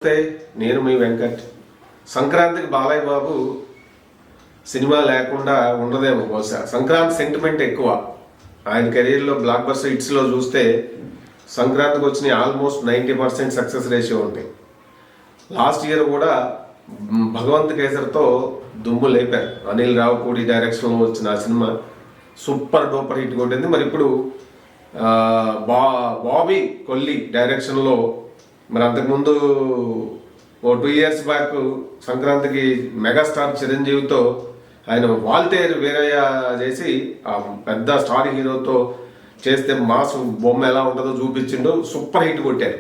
నమస్తే, నేను మీ వెంకట్. సంక్రాంతికి బాలయ్య బాబు సినిమా లేకుండా ఉండదేమో బహుశా. సంక్రాంతి సెంటిమెంట్ ఎక్కువ ఆయన కెరీర్లో. బ్లాక్ బస్టర్ హిట్స్లో చూస్తే సంక్రాంతికి వచ్చిన ఆల్మోస్ట్ 90% సక్సెస్ రేషియో ఉంటాయి. లాస్ట్ ఇయర్ కూడా భగవంత్ కేసరితో దుమ్ము లేపారు. అనిల్ రావుపూడి డైరెక్షన్లో వచ్చిన ఆ సినిమా సూపర్ డూపర్ హిట్ కొట్టింది. మరి ఇప్పుడు బాబీ కొల్లి డైరెక్షన్లో, మరి అంతకుముందు 2 years బ్యాక్ సంక్రాంతికి మెగాస్టార్ చిరంజీవితో ఆయన వాల్తేరు వీరయ్య చేసి ఆ పెద్ద స్టార్ హీరోతో చేస్తే మాస్ బొమ్మ ఎలా ఉంటుందో చూపించిండు. సూపర్ హిట్ కొట్టారు.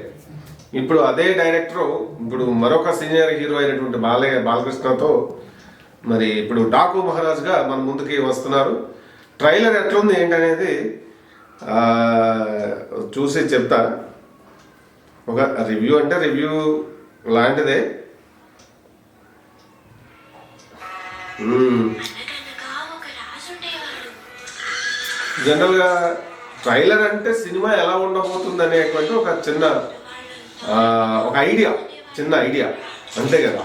ఇప్పుడు అదే డైరెక్టరు ఇప్పుడు మరొక సీనియర్ హీరో అయినటువంటి బాలకృష్ణతో మరి ఇప్పుడు డాకు మహారాజ్గా మన ముందుకి వస్తున్నారు. ట్రైలర్ ఎట్లుంది ఏంటనేది చూసి చెప్తా. ఒక రివ్యూ అంటే రివ్యూ లాంటిదే. జనరల్గా ట్రైలర్ అంటే సినిమా ఎలా ఉండబోతుంది అనేటువంటి ఒక చిన్న ఐడియా అంతే కదా.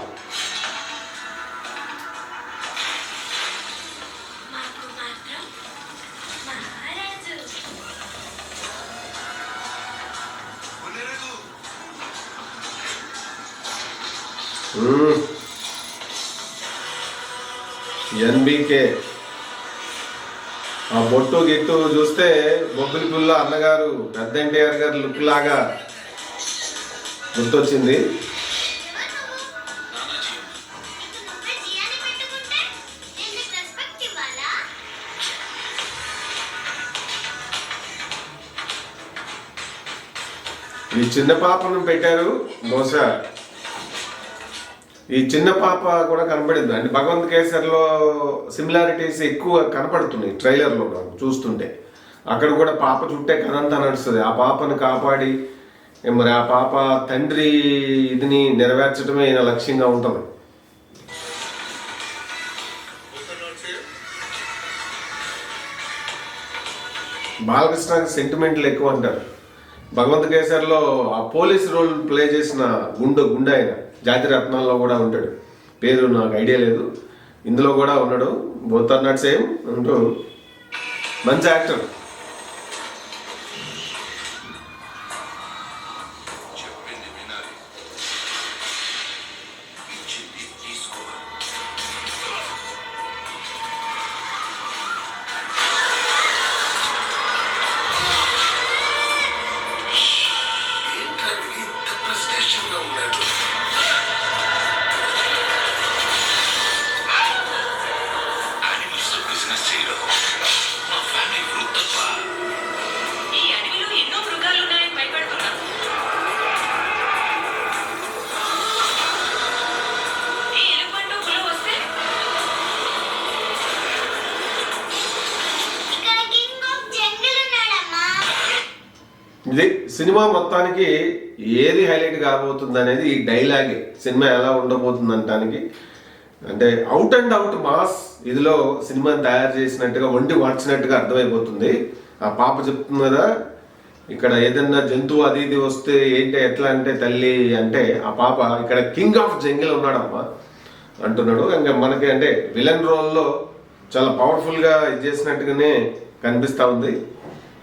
ఎన్బికే ఆ బొట్టు గిట్టు చూస్తే బొబ్బిలి పుల్ల అన్నగారు పెద్ద ఎన్టీఆర్ గారు లుక్ లాగా గుర్తొచ్చింది. ఈ చిన్న పాపను పెట్టారు. బహుశా ఈ చిన్న పాప కూడా కనపడింది. అంటే భగవంత్ కేసరిలో సిమిలారిటీస్ ఎక్కువ కనపడుతున్నాయి ట్రైలర్లో చూస్తుంటే. అక్కడ కూడా పాప చుట్టే కథంతా నడుస్తుంది. ఆ పాపను కాపాడి మరి ఆ పాప తండ్రి ఇదిని నెరవేర్చడమే ఈయన లక్ష్యంగా ఉంటుంది. బాలకృష్ణకి సెంటిమెంట్లు ఎక్కువ అంటారు. భగవంత్ కేసరిలో ఆ పోలీస్ రోల్ ప్లే చేసిన గుండె ఆయన జాతి రత్నాల్లో కూడా ఉంటాడు. పేరు నాకు ఐడియా లేదు. ఇందులో కూడా ఉన్నాడు. బోత్ ఆర్ నాట్ సేమ్ అంటూ మంచి యాక్టర్. ఇది సినిమా మొత్తానికి ఏది హైలైట్ కాబోతుంది అనేది ఈ డైలాగే సినిమా ఎలా ఉండబోతుంది అంటానికి. అంటే అవుట్ అండ్ అవుట్ మాస్ ఇదిలో సినిమాని తయారు చేసినట్టుగా వండి వాడ్చినట్టుగా అర్థమైపోతుంది. ఆ పాప చెప్తుంది కదా, ఇక్కడ ఏదన్నా జంతువు అది ఇది వస్తే ఏంటి ఎట్లా అంటే తల్లి అంటే ఆ పాప ఇక్కడ కింగ్ ఆఫ్ జంగిల్ ఉన్నాడమ్మా అంటున్నాడు. ఇంకా మనకి అంటే విలన్ రోల్లో చాలా పవర్ఫుల్గా ఇది చేసినట్టుగానే కనిపిస్తూ ఉంది.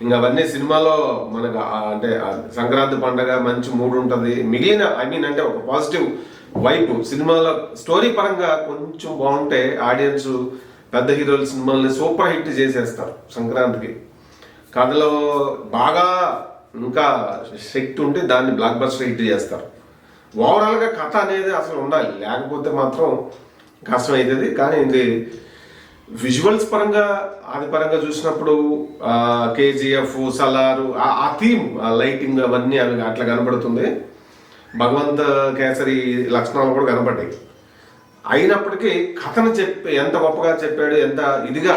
ఇంకా అవన్నీ సినిమాలో మనకు అంటే సంక్రాంతి పండగ మంచి మూడ్ ఉంటుంది. మిగిలిన అంటే ఒక పాజిటివ్ వైపు సినిమాలో స్టోరీ పరంగా కొంచెం బాగుంటే ఆడియన్స్ పెద్ద హీరోల సినిమాలని సూపర్ హిట్ చేసేస్తారు. సంక్రాంతికి కథలో బాగా ఇంకా శక్తి ఉంటే దాన్ని బ్లాక్ బస్టర్ హిట్ చేస్తారు. ఓవరాల్గా కథ అనేది అసలు ఉండాలి, లేకపోతే మాత్రం కష్టం అవుతుంది. కానీ ఇది విజువల్స్ పరంగా ఆది పరంగా చూసినప్పుడు కేజీఎఫ్ సలారు ఆ థీమ్ లైటింగ్ అవన్నీ అవి అట్లా కనపడుతుంది. భగవంత్ కేసరి లక్షణాలు కూడా కనపడ్డాయి. అయినప్పటికీ కథను ఎంత గొప్పగా చెప్పాడు, ఎంత ఇదిగా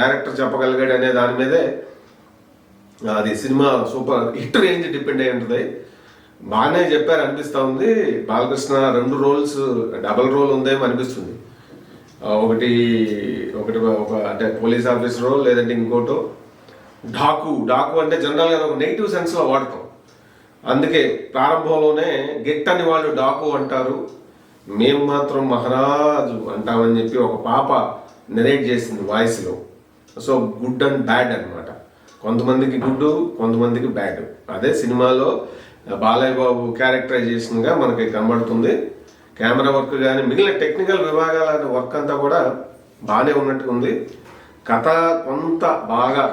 డైరెక్టర్ చెప్పగలిగాడు అనే దాని మీదే అది cinema super hit range depend అయి ఉంటుంది. బాగానే చెప్పారు అనిపిస్తూ ఉంది. బాలకృష్ణ 2 రోల్స్ డబల్ రోల్ ఉందేమో అనిపిస్తుంది. ఒకటి అంటే పోలీస్ ఆఫీసరో లేదంటే ఇంకోటో డాకు అంటే జనరల్గా ఒక నెగిటివ్ సెన్స్లో వాడతాం. అందుకే ప్రారంభంలోనే గిట్టని వాళ్ళు డాకు అంటారు, మేము మాత్రం మహారాజు అంటామని చెప్పి ఒక పాప నెరేట్ చేసింది వాయిస్లో. సో గుడ్ అండ్ బ్యాడ్ అన్నమాట. కొంతమందికి గుడ్, కొంతమందికి బ్యాడ్. అదే సినిమాలో బాలయ్య బాబు క్యారెక్టరైజేషన్గా మనకి కనబడుతుంది. కెమెరా వర్క్ కానీ మిగిలిన టెక్నికల్ విభాగాల వర్క్ అంతా కూడా బాగానే ఉన్నట్టుగా ఉంది. కథ కొంత బాగా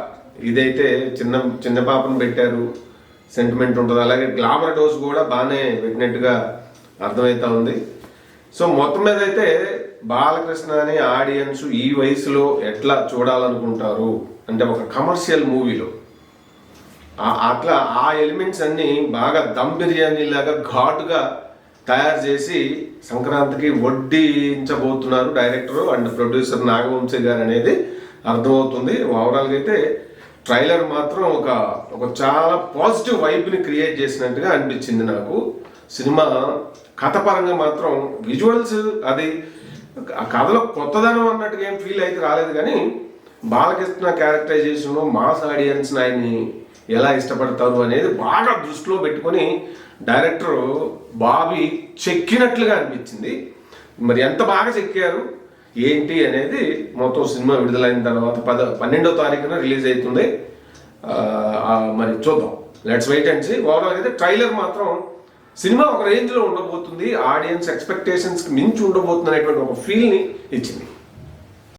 ఇదైతే చిన్న చిన్న పాపను పెట్టారు, సెంటిమెంట్ ఉంటుంది. అలాగే గ్లామర్ డోస్ కూడా బాగానే పెట్టినట్టుగా అర్థమవుతా ఉంది. సో మొత్తం మీద అయితే బాలకృష్ణ అనే ఆడియన్స్ ఈ వయసులో ఎట్లా చూడాలనుకుంటారు అంటే ఒక కమర్షియల్ మూవీలో అట్లా ఆ ఎలిమెంట్స్ అన్ని బాగా దమ్ బిర్యానీ లాగా ఘాటుగా తయారు చేసి సంక్రాంతికి వడ్డించబోతున్నారు డైరెక్టర్ అండ్ ప్రొడ్యూసర్ నాగవంశీ గారు అనేది అర్థమవుతుంది. ఓవరాల్గా అయితే ట్రైలర్ మాత్రం ఒక చాలా పాజిటివ్ వైబ్ని క్రియేట్ చేసినట్టుగా అనిపించింది నాకు. సినిమా కథ పరంగా మాత్రం విజువల్స్ అది ఆ కథలో కొత్తదనం అన్నట్టుగా ఏం ఫీల్ అయితే రాలేదు, కానీ బాలకృష్ణ క్యారెక్టరైజేషన్ మాస్ ఆడియన్స్ ఆయన్ని ఎలా ఇష్టపడతారు అనేది బాగా దృష్టిలో పెట్టుకొని డైరెక్టర్ బాబీ చెక్కినట్లుగా అనిపించింది. మరి ఎంత బాగా చెక్కారు ఏంటి అనేది మొత్తం సినిమా విడుదలైన తర్వాత 12వ తారీఖున రిలీజ్ అవుతుంది. మరి చూద్దాం, let's wait and see. Overall అయితే ట్రైలర్ మాత్రం సినిమా ఒక రేంజ్లో ఉండబోతుంది, ఆడియన్స్ ఎక్స్పెక్టేషన్స్కి మించి ఉండబోతుంది అనేటువంటి ఒక ఫీల్ని ఇచ్చింది.